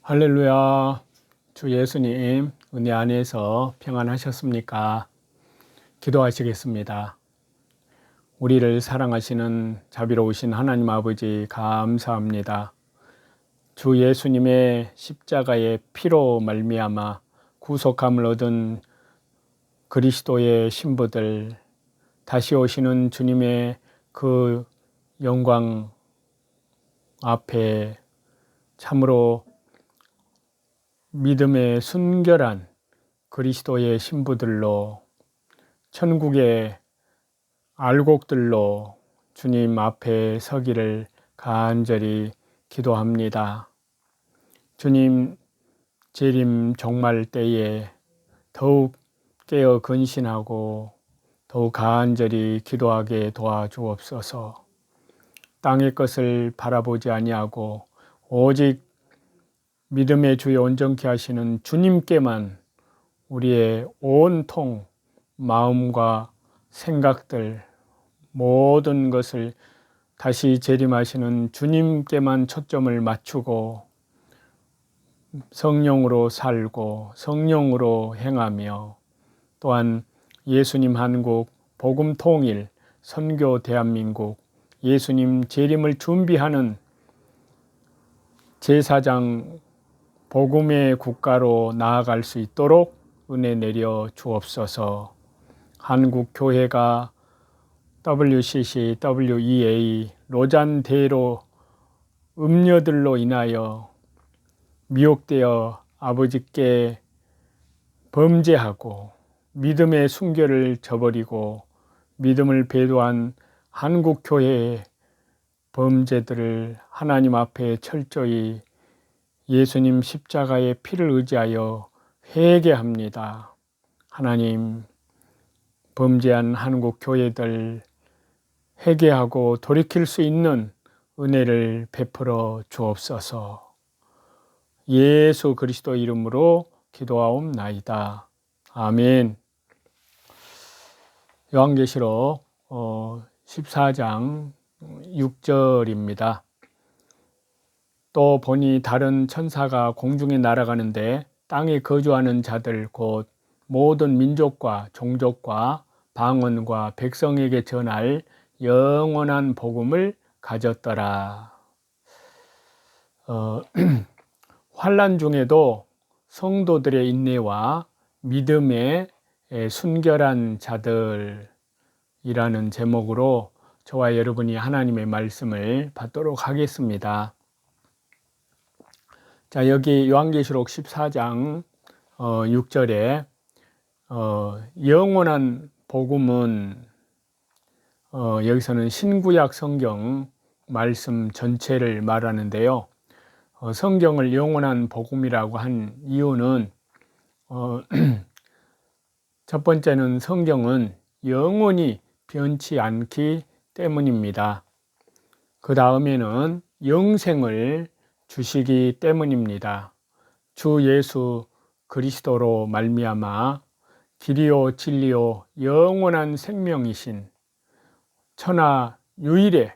할렐루야. 주 예수님 은혜 안에서 평안하셨습니까? 기도하시겠습니다. 우리를 사랑하시는 자비로우신 하나님 아버지 감사합니다. 주 예수님의 십자가의 피로 말미암아 구속함을 얻은 그리스도의 신부들, 다시 오시는 주님의 그 영광 앞에 참으로 믿음의 순결한 그리스도의 신부들로, 천국의 알곡들로 주님 앞에 서기를 간절히 기도합니다. 주님 재림 종말 때에 더욱 깨어 근신하고 더욱 간절히 기도하게 도와주옵소서. 땅의 것을 바라보지 아니하고 오직 믿음의 주에 온전케 하시는 주님께만 우리의 온통 마음과 생각들 모든 것을 다시 재림하시는 주님께만 초점을 맞추고 성령으로 살고 성령으로 행하며, 또한 예수님 한국 복음 통일 선교 대한민국 예수님 재림을 준비하는 제사장 복음의 국가로 나아갈 수 있도록 은혜 내려 주옵소서. 한국 교회가 WCC, WEA, 로잔 대로 음녀들로 인하여 미혹되어 아버지께 범죄하고 믿음의 순결을 저버리고 믿음을 배도한 한국 교회의 범죄들을 하나님 앞에 철저히 예수님 십자가의 피를 의지하여 회개합니다. 하나님, 범죄한 한국 교회들 회개하고 돌이킬 수 있는 은혜를 베풀어 주옵소서. 예수 그리스도 이름으로 기도하옵나이다. 아멘. 요한계시록 14장 6절입니다. 또 보니 다른 천사가 공중에 날아가는데 땅에 거주하는 자들 곧 모든 민족과 종족과 방언과 백성에게 전할 영원한 복음을 가졌더라. 환난 중에도 성도들의 인내와 믿음의 순결한 자들이라는 제목으로 저와 여러분이 하나님의 말씀을 받도록 하겠습니다. 자, 여기 요한계시록 14장 6절에 영원한 복음은 여기서는 신구약 성경 말씀 전체를 말하는데요. 성경을 영원한 복음이라고 한 이유는 첫 번째는 성경은 영원히 변치 않기 때문입니다. 그 다음에는 영생을 주시기 때문입니다. 주 예수 그리스도로 말미암아 길이요 진리요 영원한 생명이신 천하 유일의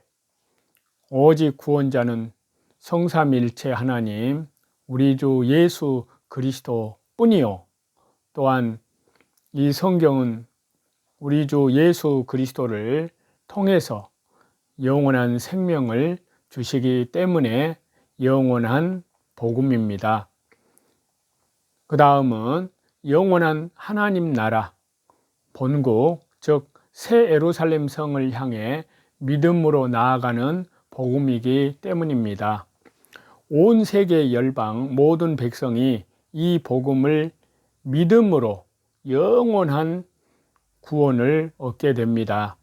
오직 구원자는 성삼일체 하나님 우리 주 예수 그리스도 뿐이요, 또한 이 성경은 우리 주 예수 그리스도를 통해서 영원한 생명을 주시기 때문에 영원한 복음입니다. 그 다음은 영원한 하나님 나라 본국, 즉 새 예루살렘 성을 향해 믿음으로 나아가는 복음이기 때문입니다. 온 세계 열방 모든 백성이 이 복음을 믿음으로 영원한 구원을 얻게 됩니다.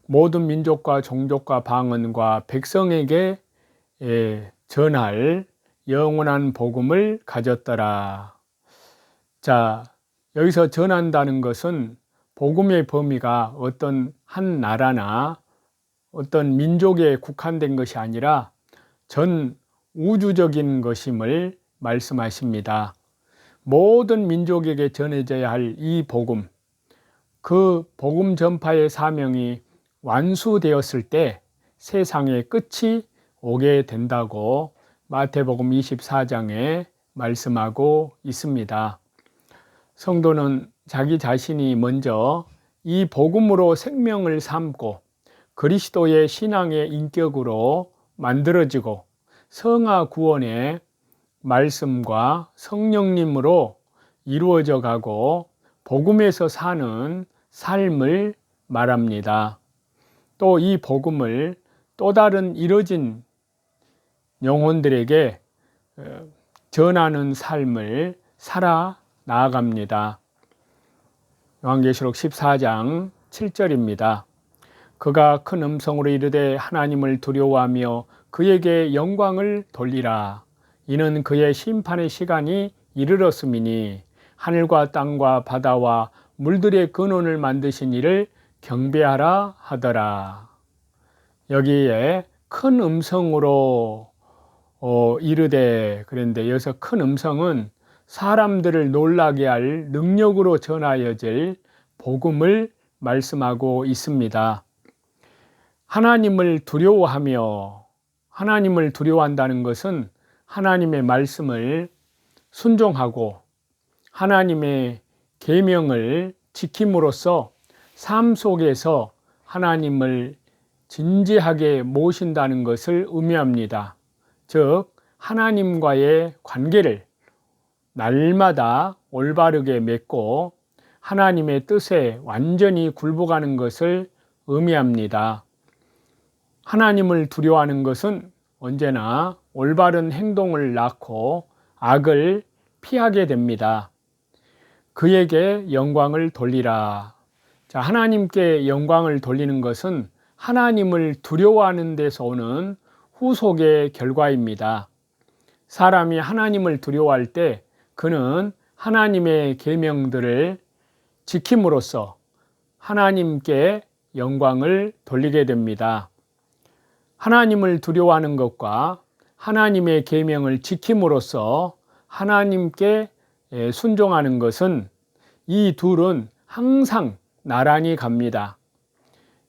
모든 민족과 종족과 방언과 백성에게 전할 영원한 복음을 가졌더라. 자, 여기서 전한다는 것은 복음의 범위가 어떤 한 나라나 어떤 민족에 국한된 것이 아니라 전 우주적인 것임을 말씀하십니다. 모든 민족에게 전해져야 할 이 복음, 그 복음 전파의 사명이 완수되었을 때 세상의 끝이 오게 된다고 마태복음 24장에 말씀하고 있습니다. 성도는 자기 자신이 먼저 이 복음으로 생명을 삼고 그리스도의 신앙의 인격으로 만들어지고 성화 구원의 말씀과 성령님으로 이루어져 가고 복음에서 사는 삶을 말합니다. 또 이 복음을 또 다른 이뤄진 영혼들에게 전하는 삶을 살아 나아갑니다. 요한계시록 14장 7절입니다. 그가 큰 음성으로 이르되 하나님을 두려워하며 그에게 영광을 돌리라. 이는 그의 심판의 시간이 이르렀음이니 하늘과 땅과 바다와 물들의 근원을 만드신 이를 경배하라 하더라. 여기에 큰 음성으로 이르되 그런데 여기서 큰 음성은 사람들을 놀라게 할 능력으로 전하여질 복음을 말씀하고 있습니다. 하나님을 두려워하며, 하나님을 두려워한다는 것은 하나님의 말씀을 순종하고 하나님의 계명을 지킴으로써 삶 속에서 하나님을 진지하게 모신다는 것을 의미합니다. 즉 하나님과의 관계를 날마다 올바르게 맺고 하나님의 뜻에 완전히 굴복하는 것을 의미합니다. 하나님을 두려워하는 것은 언제나 올바른 행동을 낳고 악을 피하게 됩니다. 그에게 영광을 돌리라. 자, 하나님께 영광을 돌리는 것은 하나님을 두려워하는 데서 오는 후속의 결과입니다. 사람이 하나님을 두려워할 때 그는 하나님의 계명들을 지킴으로써 하나님께 영광을 돌리게 됩니다. 하나님을 두려워하는 것과 하나님의 계명을 지킴으로써 하나님께 순종하는 것은 이 둘은 항상 나란히 갑니다.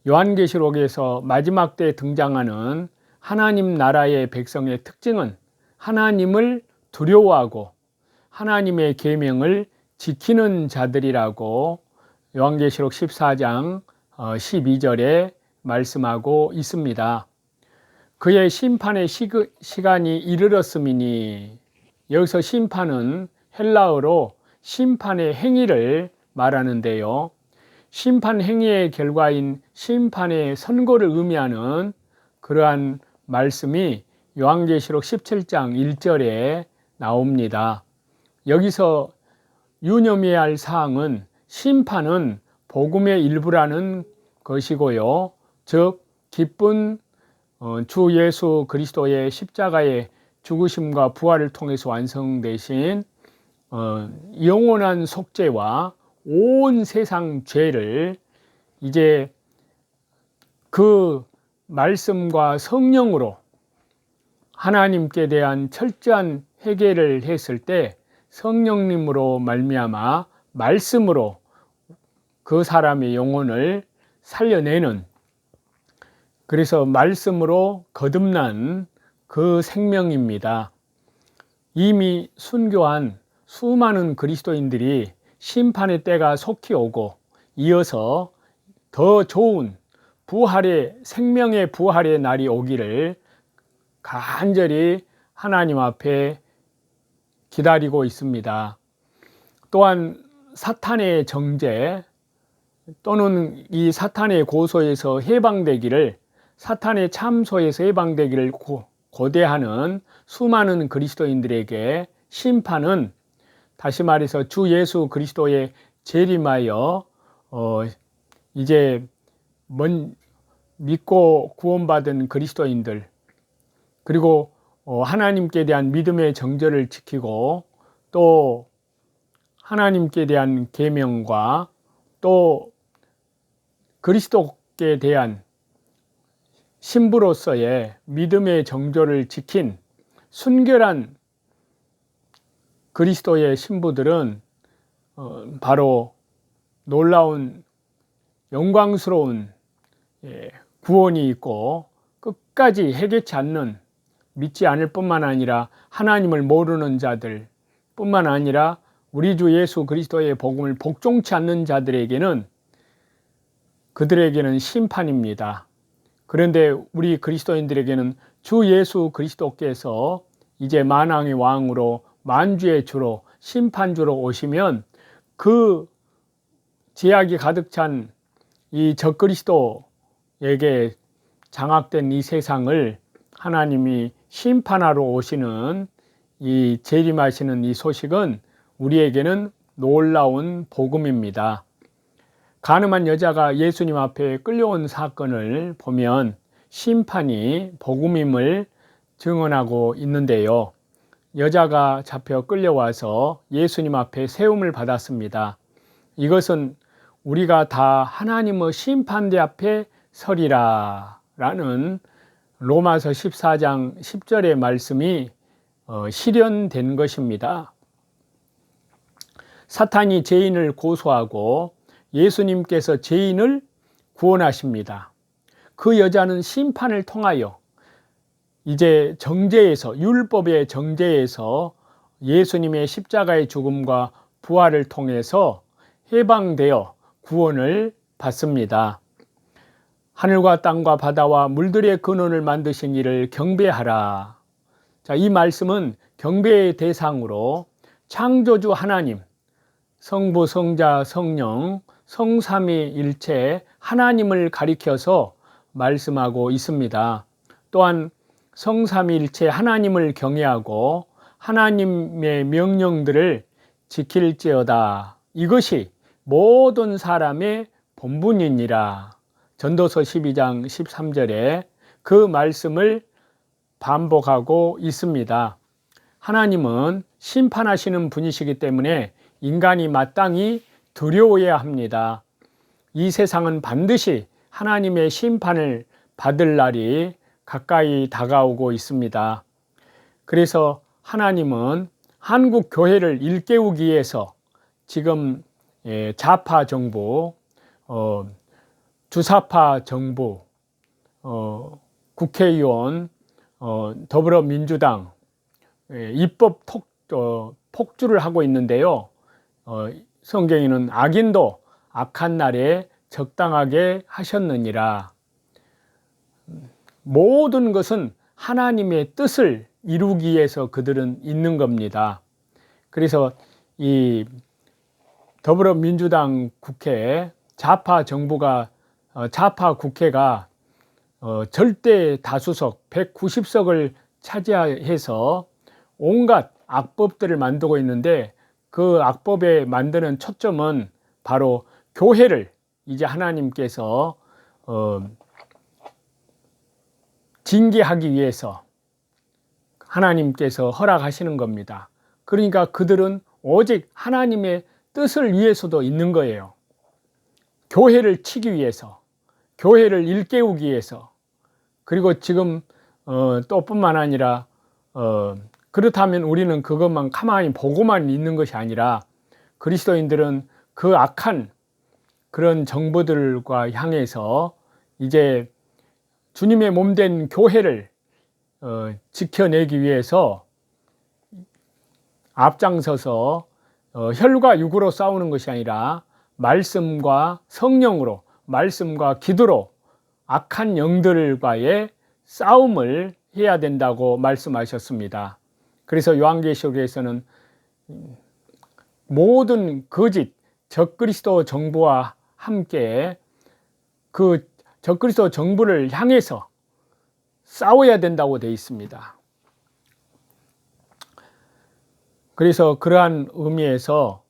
요한계시록에서 마지막 때 등장하는 하나님 나라의 백성의 특징은 하나님을 두려워하고 하나님의 계명을 지키는 자들이라고 요한계시록 14장 12절에 말씀하고 있습니다. 그의 심판의 시간이 이르렀음이니, 여기서 심판은 헬라어로 심판의 행위를 말하는데요. 심판 행위의 결과인 심판의 선고를 의미하는 그러한 말씀이 요한계시록 17장 1절에 나옵니다. 여기서 유념해야 할 사항은 심판은 복음의 일부라는 것이고요. 즉 기쁜 주 예수 그리스도의 십자가의 죽으심과 부활을 통해서 완성되신 영원한 속죄와 온 세상 죄를 이제 그 말씀과 성령으로 하나님께 대한 철저한 회개를 했을 때 성령님으로 말미암아 말씀으로 그 사람의 영혼을 살려내는, 그래서 말씀으로 거듭난 그 생명입니다. 이미 순교한 수많은 그리스도인들이 심판의 때가 속히 오고 이어서 더 좋은 부활의, 생명의 부활의 날이 오기를 간절히 하나님 앞에 기다리고 있습니다. 또한 사탄의 정죄 또는 이 사탄의 고소에서 해방되기를, 사탄의 참소에서 해방되기를 고대하는 수많은 그리스도인들에게 심판은, 다시 말해서 주 예수 그리스도의 재림하여 이제 믿고 구원받은 그리스도인들, 그리고 하나님께 대한 믿음의 정절을 지키고 또 하나님께 대한 계명과 또 그리스도께 대한 신부로서의 믿음의 정절을 지킨 순결한 그리스도의 신부들은 바로 놀라운 영광스러운 구원이 있고 끝까지 해결치 않는 믿지 않을 뿐만 아니라 하나님을 모르는 자들 뿐만 아니라 우리 주 예수 그리스도의 복음을 복종치 않는 자들에게는 그들에게는 심판입니다. 그런데 우리 그리스도인들에게는 주 예수 그리스도께서 이제 만왕의 왕으로 만주의 주로 심판주로 오시면 그 죄악이 가득 찬 이 적그리스도에게 장악된 이 세상을 하나님이 심판하러 오시는 이 재림하시는 이 소식은 우리에게는 놀라운 복음입니다. 가늠한 여자가 예수님 앞에 끌려온 사건을 보면 심판이 복음임을 증언하고 있는데요. 여자가 잡혀 끌려와서 예수님 앞에 세움을 받았습니다. 이것은 우리가 다 하나님의 심판대 앞에 서리라 라는 로마서 14장 10절의 말씀이 실현된 것입니다. 사탄이 죄인을 고소하고 예수님께서 죄인을 구원하십니다. 그 여자는 심판을 통하여 이제 정죄에서, 율법의 정죄에서 예수님의 십자가의 죽음과 부활을 통해서 해방되어 구원을 받습니다. 하늘과 땅과 바다와 물들의 근원을 만드신 이를 경배하라. 자, 이 말씀은 경배의 대상으로 창조주 하나님, 성부, 성자, 성령, 성삼위일체 하나님을 가리켜서 말씀하고 있습니다. 또한 성삼위일체 하나님을 경외하고 하나님의 명령들을 지킬지어다. 이것이 모든 사람의 본분이니라. 전도서 12장 13절에 그 말씀을 반복하고 있습니다. 하나님은 심판하시는 분이시기 때문에 인간이 마땅히 두려워해야 합니다. 이 세상은 반드시 하나님의 심판을 받을 날이 가까이 다가오고 있습니다. 그래서 하나님은 한국 교회를 일깨우기 위해서 지금 좌파 정부, 주사파 정부, 국회의원, 더불어민주당 입법 폭주를 하고 있는데요. 성경에는 악인도 악한 날에 적당하게 하셨느니라. 모든 것은 하나님의 뜻을 이루기 위해서 그들은 있는 겁니다. 그래서 이 더불어민주당 국회 좌파 정부가 좌파 국회가 절대 다수석 190석을 차지해서 온갖 악법들을 만들고 있는데 그 악법에 만드는 초점은 바로 교회를 이제 하나님께서 징계하기 위해서 하나님께서 허락하시는 겁니다. 그러니까 그들은 오직 하나님의 뜻을 위해서도 있는 거예요. 교회를 치기 위해서, 교회를 일깨우기 위해서. 그리고 지금 또 뿐만 아니라 그렇다면 우리는 그것만 가만히 보고만 있는 것이 아니라 그리스도인들은 그 악한 그런 정부들과 향해서 이제 주님의 몸된 교회를 지켜내기 위해서 앞장서서 혈과 육으로 싸우는 것이 아니라 말씀과 성령으로, 말씀과 기도로 악한 영들과의 싸움을 해야 된다고 말씀하셨습니다. 그래서 요한계시록에서는 모든 거짓 적그리스도 정부와 함께 그 적그리스도 정부를 향해서 싸워야 된다고 되어 있습니다. 그래서 그러한 의미에서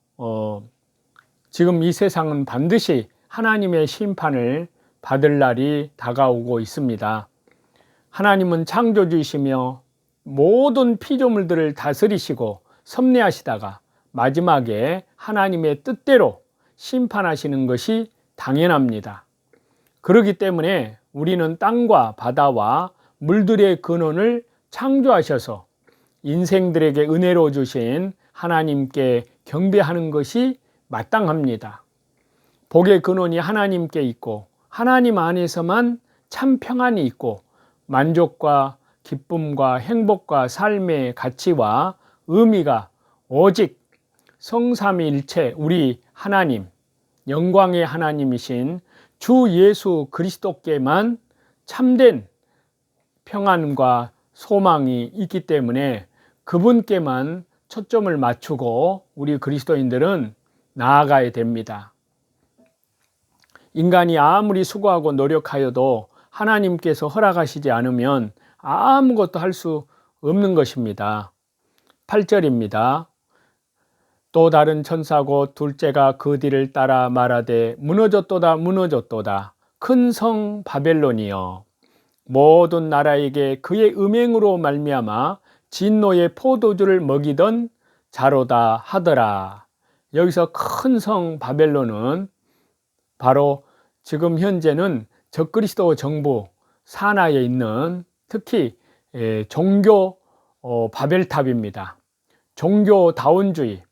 지금 이 세상은 반드시 하나님의 심판을 받을 날이 다가오고 있습니다. 하나님은 창조주이시며 모든 피조물들을 다스리시고 섭리하시다가 마지막에 하나님의 뜻대로 심판하시는 것이 당연합니다. 그렇기 때문에 우리는 땅과 바다와 물들의 근원을 창조하셔서 인생들에게 은혜로 주신 하나님께 경배하는 것이 마땅합니다. 복의 근원이 하나님께 있고 하나님 안에서만 참 평안이 있고 만족과 기쁨과 행복과 삶의 가치와 의미가 오직 성삼위일체 우리 하나님, 영광의 하나님이신 주 예수 그리스도께만 참된 평안과 소망이 있기 때문에 그분께만 초점을 맞추고 우리 그리스도인들은 나아가야 됩니다. 인간이 아무리 수고하고 노력하여도 하나님께서 허락하시지 않으면 아무것도 할 수 없는 것입니다. 8절입니다. 또 다른 천사고 둘째가 그 뒤를 따라 말하되 무너졌도다 무너졌도다 큰 성 바벨론이여 모든 나라에게 그의 음행으로 말미암아 진노의 포도주를 먹이던 자로다 하더라. 여기서 큰 성 바벨론은 바로 지금 현재는 적그리스도 정부 산하에 있는 특히 종교 바벨탑입니다. 종교다원주의.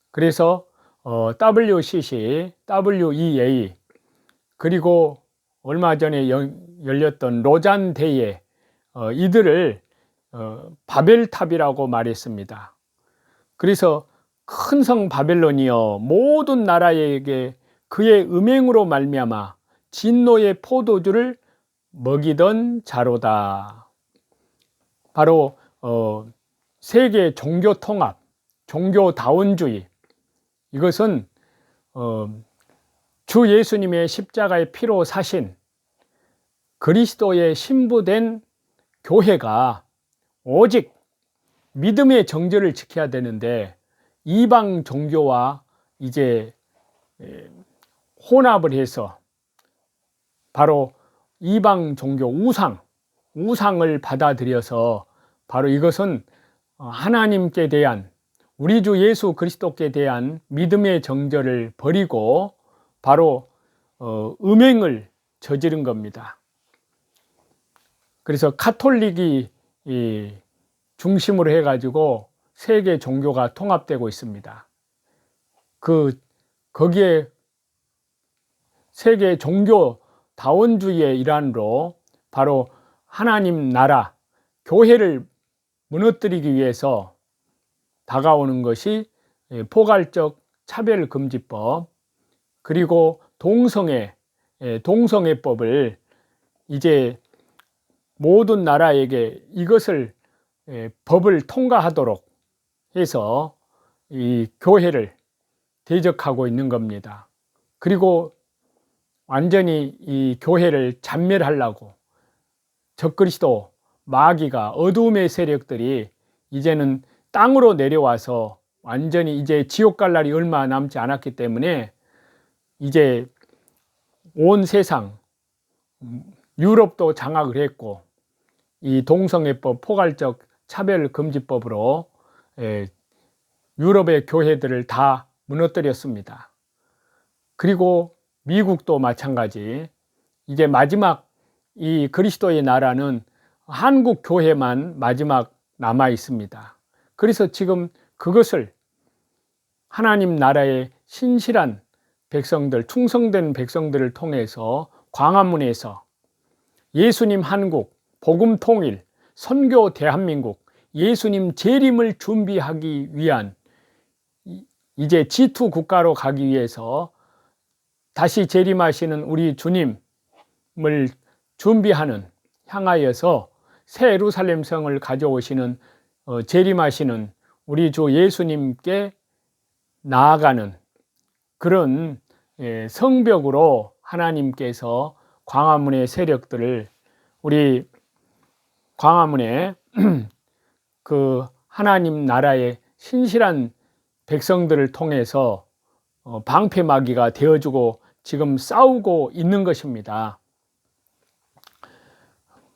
그래서 WCC, WEA 그리고 얼마 전에 열렸던 로잔 대회 이들을 바벨탑이라고 말했습니다. 그래서 큰 성 바벨론이여 모든 나라에게 그의 음행으로 말미암아 진노의 포도주를 먹이던 자로다. 바로 세계 종교 통합, 종교다원주의 이것은 주 예수님의 십자가의 피로 사신 그리스도의 신부된 교회가 오직 믿음의 정절을 지켜야 되는데 이방 종교와 이제 혼합을 해서 바로 이방 종교 우상을 받아들여서 바로 이것은 하나님께 대한 우리 주 예수 그리스도께 대한 믿음의 정절을 버리고 바로 음행을 저지른 겁니다. 그래서 카톨릭이 중심으로 해가지고 세계 종교가 통합되고 있습니다. 거기에 세계 종교 다원주의의 일환으로 바로 하나님 나라, 교회를 무너뜨리기 위해서 다가오는 것이 포괄적 차별금지법 그리고 동성애법을 이제 모든 나라에게 이것을 법을 통과하도록 해서 이 교회를 대적하고 있는 겁니다. 그리고 완전히 이 교회를 잔멸하려고 적그리스도 마귀가 어두움의 세력들이 이제는 땅으로 내려와서 완전히 이제 지옥 갈 날이 얼마 남지 않았기 때문에 이제 온 세상 유럽도 장악을 했고 이 동성애법 포괄적 차별금지법으로 유럽의 교회들을 다 무너뜨렸습니다. 그리고 미국도 마찬가지. 이제 마지막 이 그리스도의 나라는 한국 교회만 마지막 남아 있습니다. 그래서 지금 그것을 하나님 나라의 신실한 백성들, 충성된 백성들을 통해서 광화문에서 예수님 한국, 복음 통일, 선교 대한민국, 예수님 재림을 준비하기 위한 이제 G2 국가로 가기 위해서 다시 재림하시는 우리 주님을 준비하는 향하여서 새 예루살렘 성을 가져오시는 재림하시는 우리 주 예수님께 나아가는 그런 성벽으로 하나님께서 광화문의 세력들을 우리 광화문에 그 하나님 나라의 신실한 백성들을 통해서 방패막이가 되어주고 지금 싸우고 있는 것입니다.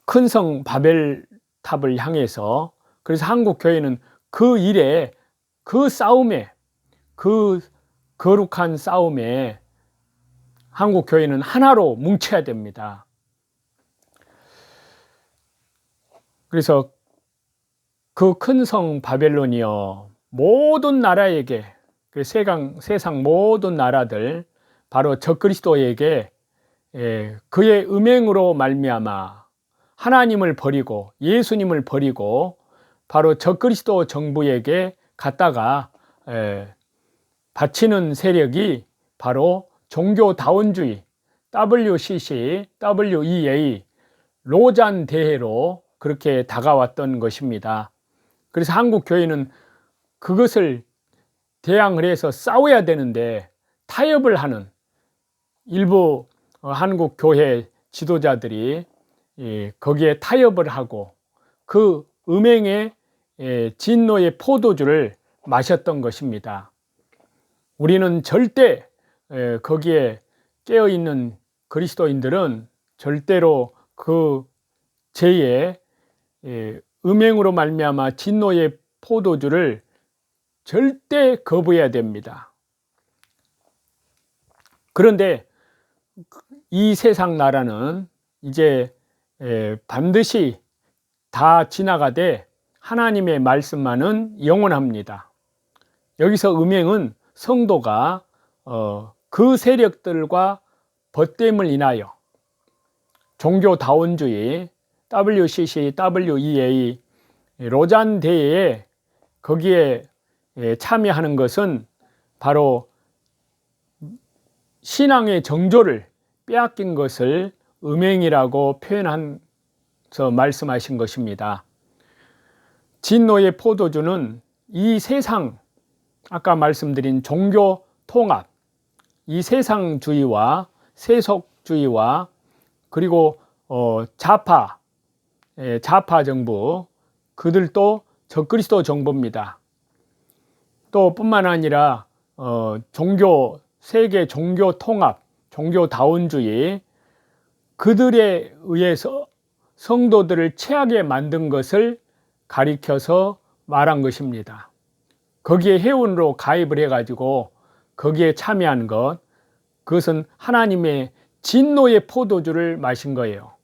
큰 성 바벨탑을 향해서. 그래서 한국 교회는 그 일에, 그 싸움에, 그 거룩한 싸움에 한국 교회는 하나로 뭉쳐야 됩니다. 그래서 그 큰 성 바벨론이여 모든 나라에게, 그 세상 모든 나라들, 바로 적그리스도에게 그의 음행으로 말미암아 하나님을 버리고 예수님을 버리고 바로 적그리스도 정부에게 갔다가 바치는 세력이 바로 종교다원주의, WCC, WEA, 로잔 대회로 그렇게 다가왔던 것입니다. 그래서 한국 교회는 그것을 대항을 해서 싸워야 되는데 타협을 하는 일부 한국 교회 지도자들이 거기에 타협을 하고 그 음행의 진노의 포도주를 마셨던 것입니다. 우리는 절대 거기에 깨어있는 그리스도인들은 절대로 그 죄의 음행으로 말미암아 진노의 포도주를 절대 거부해야 됩니다. 그런데 이 세상 나라는 이제 반드시 다 지나가되 하나님의 말씀만은 영원합니다. 여기서 음행은 성도가 그 세력들과 벗됨을 인하여 종교다원주의, WCC, WEA, 로잔 대회에 거기에 참여하는 것은 바로 신앙의 정조를 빼앗긴 것을 음행이라고 표현해서 말씀하신 것입니다. 진노의 포도주는 이 세상, 아까 말씀드린 종교 통합, 이 세상주의와 세속주의와 그리고 좌파 정부, 그들도 적그리스도 정부입니다. 또 뿐만 아니라 세계 종교 통합, 종교다원주의, 그들에 의해서 성도들을 최악에 만든 것을 가리켜서 말한 것입니다. 거기에 회원으로 가입을 해가지고 거기에 참여한 것, 그것은 하나님의 진노의 포도주를 마신 거예요.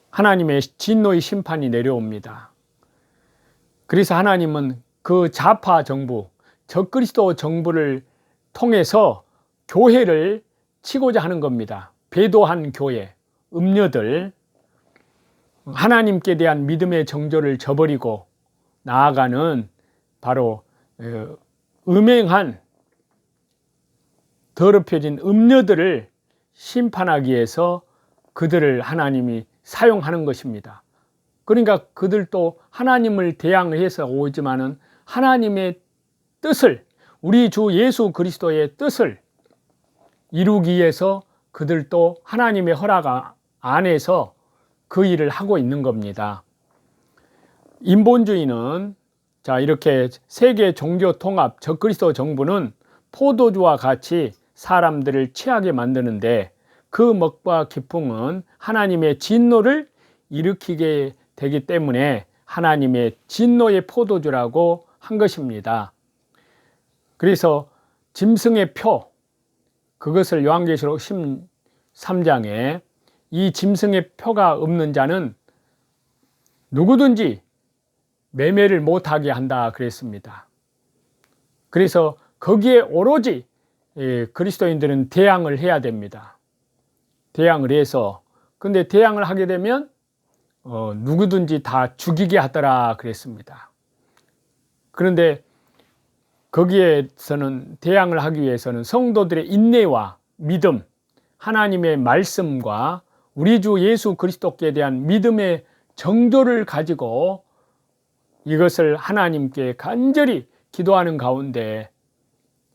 하나님의 진노의 심판이 내려옵니다. 그래서 하나님은 그 좌파 정부, 적그리스도 정부를 통해서 교회를 치고자 하는 겁니다. 배도한 교회, 음녀들, 하나님께 대한 믿음의 정조를 저버리고 나아가는 바로 음행한 더럽혀진 음녀들을 심판하기 위해서 그들을 하나님이 사용하는 것입니다. 그러니까 그들도 하나님을 대항해서 오지만은 하나님의 뜻을, 우리 주 예수 그리스도의 뜻을 이루기 위해서 그들도 하나님의 허락 안에서 그 일을 하고 있는 겁니다. 인본주의는 이렇게 세계 종교 통합 적그리스도 정부는 포도주와 같이 사람들을 취하게 만드는데 그 먹과 기풍은 하나님의 진노를 일으키게 되기 때문에 하나님의 진노의 포도주라고 한 것입니다. 그래서 짐승의 표, 그것을 요한계시록 13장에 이 짐승의 표가 없는 자는 누구든지 매매를 못하게 한다 그랬습니다. 그래서 거기에 오로지 그리스도인들은 대항을 해야 됩니다. 대항을 해서, 근데 대항을 하게 되면 누구든지 다 죽이게 하더라 그랬습니다. 그런데 거기에서는 대항을 하기 위해서는 성도들의 인내와 믿음, 하나님의 말씀과 우리 주 예수 그리스도께 대한 믿음의 정조를 가지고 이것을 하나님께 간절히 기도하는 가운데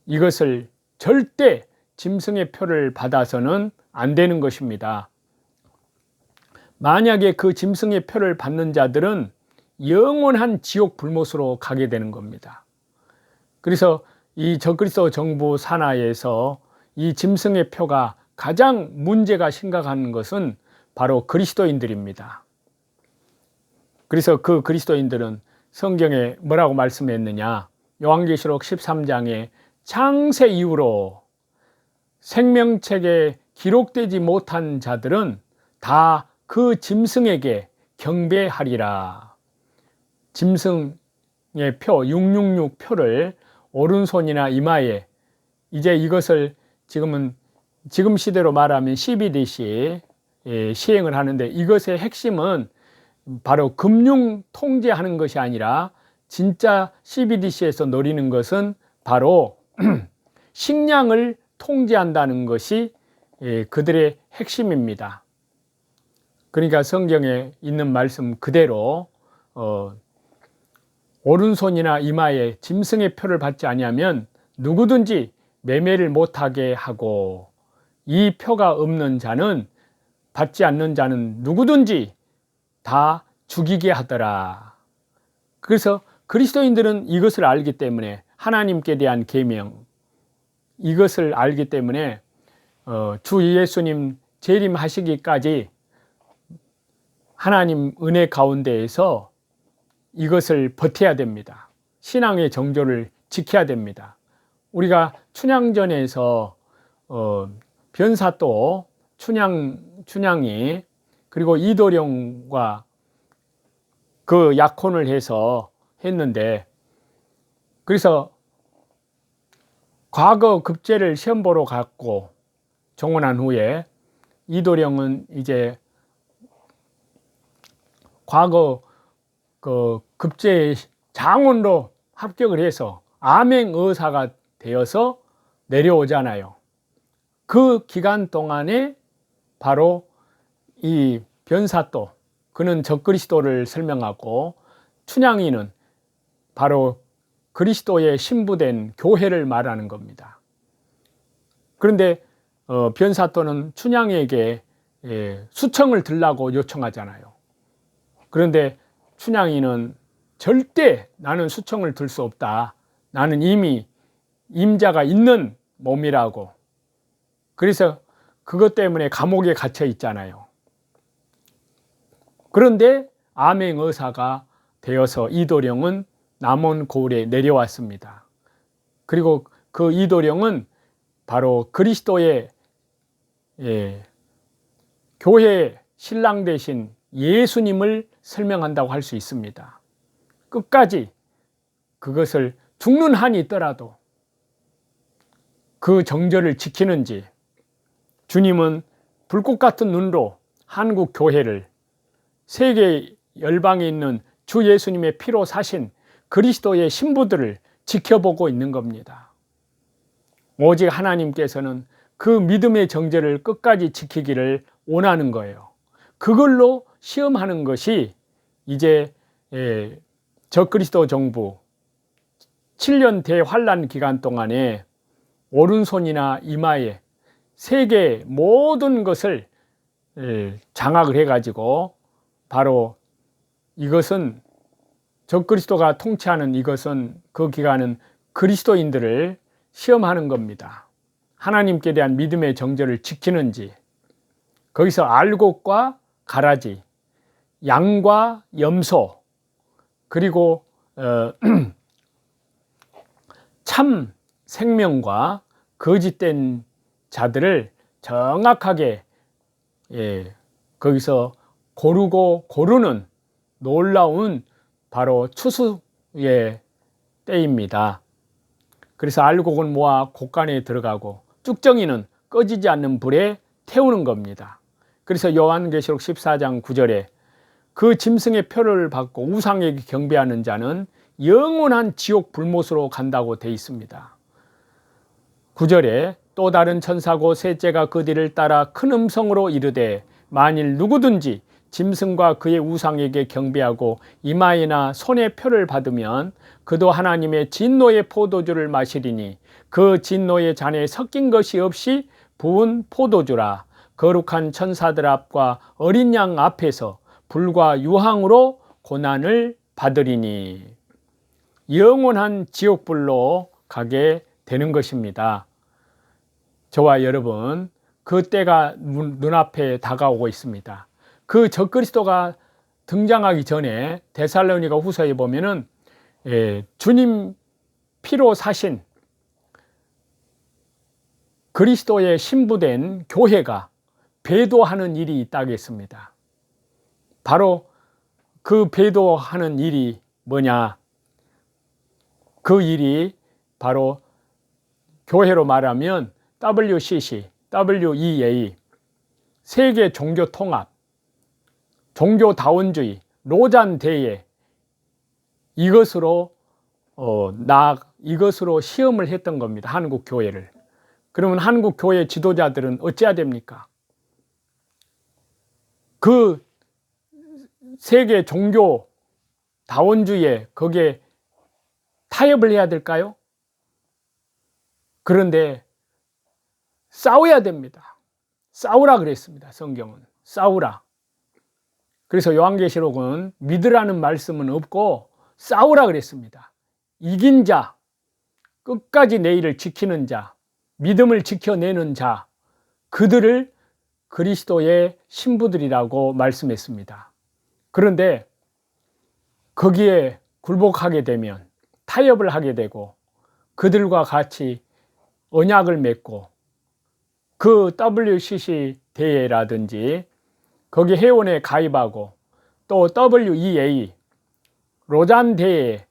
이것을 절대 짐승의 표를 받아서는 안 되는 것입니다. 만약에 그 짐승의 표를 받는 자들은 영원한 지옥 불못으로 가게 되는 겁니다. 그래서 이 적그리스도 정부 산하에서 이 짐승의 표가 가장 문제가 심각한 것은 바로 그리스도인들입니다. 그래서 그 그리스도인들은 성경에 뭐라고 말씀했느냐? 요한계시록 13장에 창세 이후로 생명책에 기록되지 못한 자들은 다 그 짐승에게 경배하리라. 짐승의 표, 666 표를 오른손이나 이마에, 이제 이것을 지금 시대로 말하면 CBDC, 시행을 하는데, 이것의 핵심은 바로 금융 통제하는 것이 아니라 진짜 CBDC에서 노리는 것은 바로 식량을 통제한다는 것이 그들의 핵심입니다. 그러니까 성경에 있는 말씀 그대로 오른손이나 이마에 짐승의 표를 받지 아니하면 누구든지 매매를 못하게 하고, 이 표가 없는 자는, 받지 않는 자는 누구든지 다 죽이게 하더라. 그래서 그리스도인들은 이것을 알기 때문에, 하나님께 대한 계명, 이것을 알기 때문에 주 예수님 재림하시기까지 하나님 은혜 가운데에서 이것을 버텨야 됩니다. 신앙의 정조를 지켜야 됩니다. 우리가 춘향전에서 변사또 춘향이 그리고 이도령과 그 약혼을 해서 했는데, 그래서 과거 급제를 시험 보러 갔고 정혼한 후에 이도령은 이제 과거 그 급제 장원로 합격을 해서 암행의사가 되어서 내려오잖아요. 그 기간 동안에 바로 이 변사또, 그는 적그리스도를 설명하고, 춘향이는 바로 그리스도의 신부된 교회를 말하는 겁니다. 그런데 변사또는 춘향이에게 수청을 들라고 요청하잖아요. 그런데 춘향이는 절대 나는 수청을 들 수 없다. 나는 이미 임자가 있는 몸이라고. 그래서 그것 때문에 감옥에 갇혀 있잖아요. 그런데 암행의사가 되어서 이도령은 남원 고을에 내려왔습니다. 그리고 그 이도령은 바로 그리스도의 교회의 신랑 되신 예수님을 설명한다고 할 수 있습니다. 끝까지 그것을 죽는 한이 있더라도 그 정절을 지키는지, 주님은 불꽃 같은 눈으로 한국 교회를, 세계 열방에 있는 주 예수님의 피로 사신 그리스도의 신부들을 지켜보고 있는 겁니다. 오직 하나님께서는 그 믿음의 정절을 끝까지 지키기를 원하는 거예요. 그걸로 시험하는 것이 이제 적그리스도 정부 7년 대환란 기간 동안에 오른손이나 이마에 세계 모든 것을 장악을 해가지고, 바로 이것은 적그리스도가 통치하는, 이것은 그 기간은 그리스도인들을 시험하는 겁니다. 하나님께 대한 믿음의 정절을 지키는지, 거기서 알곡과 가라지, 양과 염소, 그리고 참 생명과 거짓된 자들을 정확하게 거기서 고르고 고르는 놀라운 바로 추수의 때입니다. 그래서 알곡은 모아 곡간에 들어가고 쭉정이는 꺼지지 않는 불에 태우는 겁니다. 그래서 요한계시록 14장 9절에 그 짐승의 표를 받고 우상에게 경배하는 자는 영원한 지옥 불못으로 간다고 되어 있습니다. 9절에 또 다른 천사고 셋째가 그 뒤를 따라 큰 음성으로 이르되 만일 누구든지 짐승과 그의 우상에게 경배하고 이마에나 손에 표를 받으면 그도 하나님의 진노의 포도주를 마시리니 그 진노의 잔에 섞인 것이 없이 부은 포도주라. 거룩한 천사들 앞과 어린 양 앞에서 불과 유황으로 고난을 받으리니. 영원한 지옥불로 가게 되는 것입니다. 저와 여러분, 그 때가 눈앞에 다가오고 있습니다. 그 적그리스도가 등장하기 전에 데살로니가 후서에 보면은 주님 피로 사신 그리스도의 신부된 교회가 배도하는 일이 있다고 했습니다. 바로 그 배도하는 일이 뭐냐? 그 일이 바로 교회로 말하면 WCC, WEA, 세계 종교 통합, 종교다원주의, 로잔 대회, 이것으로 이것으로 시험을 했던 겁니다. 한국 교회를. 그러면 한국 교회 지도자들은 어찌해야 됩니까? 그 세계 종교 다원주의에 거기에 타협을 해야 될까요? 그런데 싸워야 됩니다. 싸우라 그랬습니다. 성경은 싸우라. 그래서 요한계시록은 믿으라는 말씀은 없고 싸우라 그랬습니다. 이긴 자, 끝까지 내 일을 지키는 자, 믿음을 지켜내는 자, 그들을 그리스도의 신부들이라고 말씀했습니다. 그런데 거기에 굴복하게 되면 타협을 하게 되고 그들과 같이 언약을 맺고 그 WCC 대회라든지 거기 회원에 가입하고 또 WEA 로잔 대회에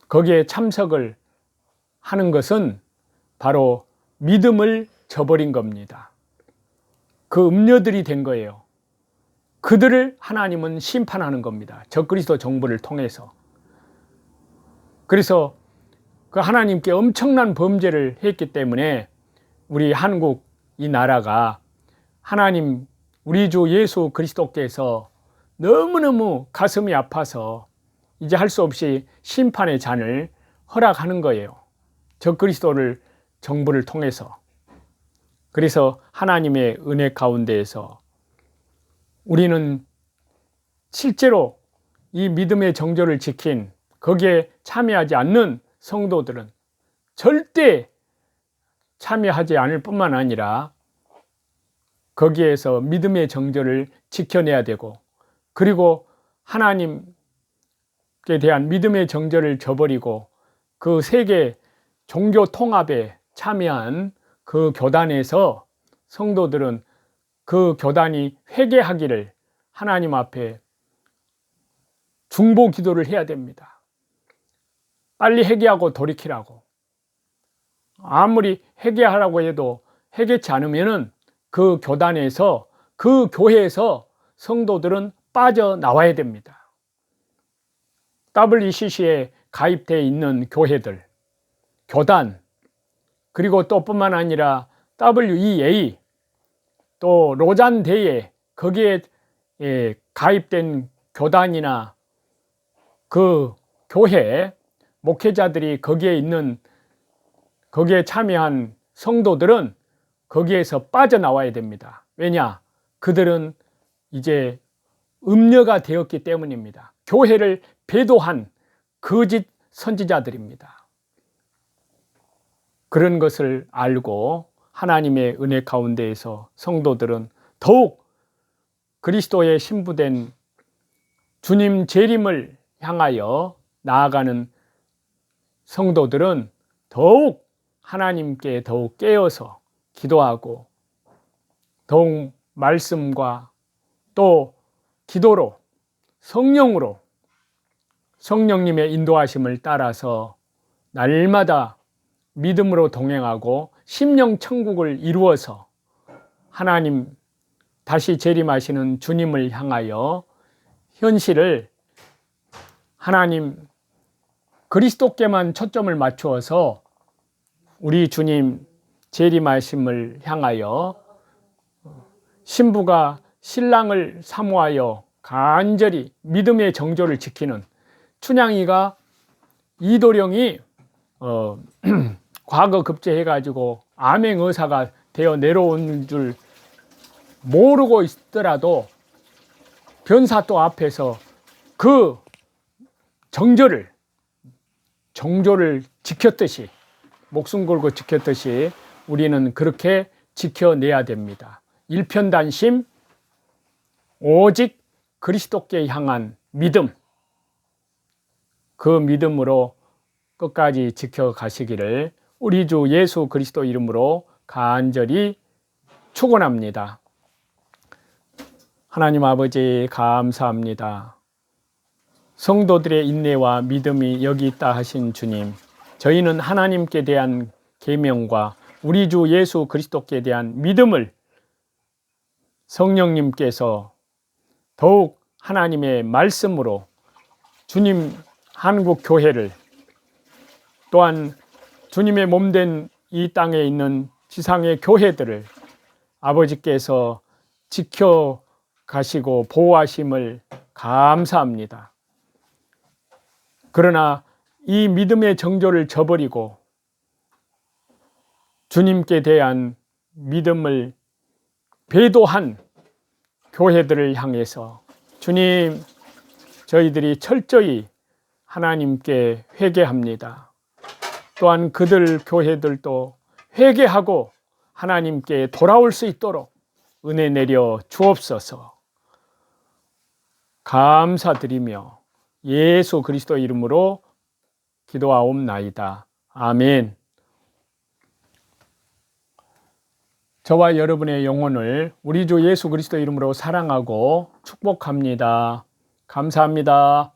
거기에 참석을 하는 것은 바로 믿음을 저버린 겁니다. 그 음녀들이 된 거예요. 그들을 하나님은 심판하는 겁니다. 적그리스도 정부를 통해서. 그래서 그 하나님께 엄청난 범죄를 했기 때문에 우리 한국 이 나라가 하나님 우리 주 예수 그리스도께서 너무너무 가슴이 아파서 이제 할 수 없이 심판의 잔을 허락하는 거예요. 적그리스도를 정부를 통해서. 그래서 하나님의 은혜 가운데에서 우리는 실제로 이 믿음의 정조를 지킨 거기에 참여하지 않는 성도들은 절대 참여하지 않을 뿐만 아니라 거기에서 믿음의 정조를 지켜내야 되고 그리고 하나님께 대한 믿음의 정조를 저버리고 그 세계 종교 통합에 참여한 그 교단에서 성도들은 그 교단이 회개하기를 하나님 앞에 중보 기도를 해야 됩니다. 빨리 회개하고 돌이키라고. 아무리 회개하라고 해도 회개치 않으면은 그 교단에서 그 교회에서 성도들은 빠져나와야 됩니다. WCC에 가입되어 있는 교회들, 교단, 그리고 또 뿐만 아니라 WEA, 또 로잔 대회, 거기에 가입된 교단이나 그 교회 목회자들이 거기에 참여한 성도들은 거기에서 빠져나와야 됩니다. 왜냐? 그들은 이제 음녀가 되었기 때문입니다. 교회를 배도한 거짓 선지자들입니다. 그런 것을 알고 하나님의 은혜 가운데에서 성도들은 더욱 그리스도의 신부된 주님 재림을 향하여 나아가는 성도들은 더욱 하나님께 더욱 깨어서 기도하고 더욱 말씀과 또 기도로 성령으로 성령님의 인도하심을 따라서 날마다 믿음으로 동행하고 심령 천국을 이루어서 하나님 다시 재림하시는 주님을 향하여 현실을 하나님 그리스도께만 초점을 맞추어서 우리 주님 재림하심을 향하여 신부가 신랑을 사모하여 간절히 믿음의 정조를 지키는 춘향이가 이도령이 과거 급제해가지고 암행의사가 되어 내려온 줄 모르고 있더라도 변사또 앞에서 그 정조를 지켰듯이 목숨 걸고 지켰듯이 우리는 그렇게 지켜내야 됩니다. 일편단심 오직 그리스도께 향한 믿음, 그 믿음으로 끝까지 지켜가시기를 우리 주 예수 그리스도 이름으로 간절히 축원합니다. 하나님 아버지 감사합니다. 성도들의 인내와 믿음이 여기 있다 하신 주님, 저희는 하나님께 대한 계명과 우리 주 예수 그리스도께 대한 믿음을 성령님께서 더욱 하나님의 말씀으로 주님 한국 교회를 또한 주님의 몸된 이 땅에 있는 지상의 교회들을 아버지께서 지켜 가시고 보호하심을 감사합니다. 그러나 이 믿음의 정조를 저버리고 주님께 대한 믿음을 배도한 교회들을 향해서 주님, 저희들이 철저히 하나님께 회개합니다. 또한 그들 교회들도 회개하고 하나님께 돌아올 수 있도록 은혜 내려 주옵소서. 감사드리며 예수 그리스도 이름으로 기도하옵나이다. 아멘. 저와 여러분의 영혼을 우리 주 예수 그리스도 이름으로 사랑하고 축복합니다. 감사합니다.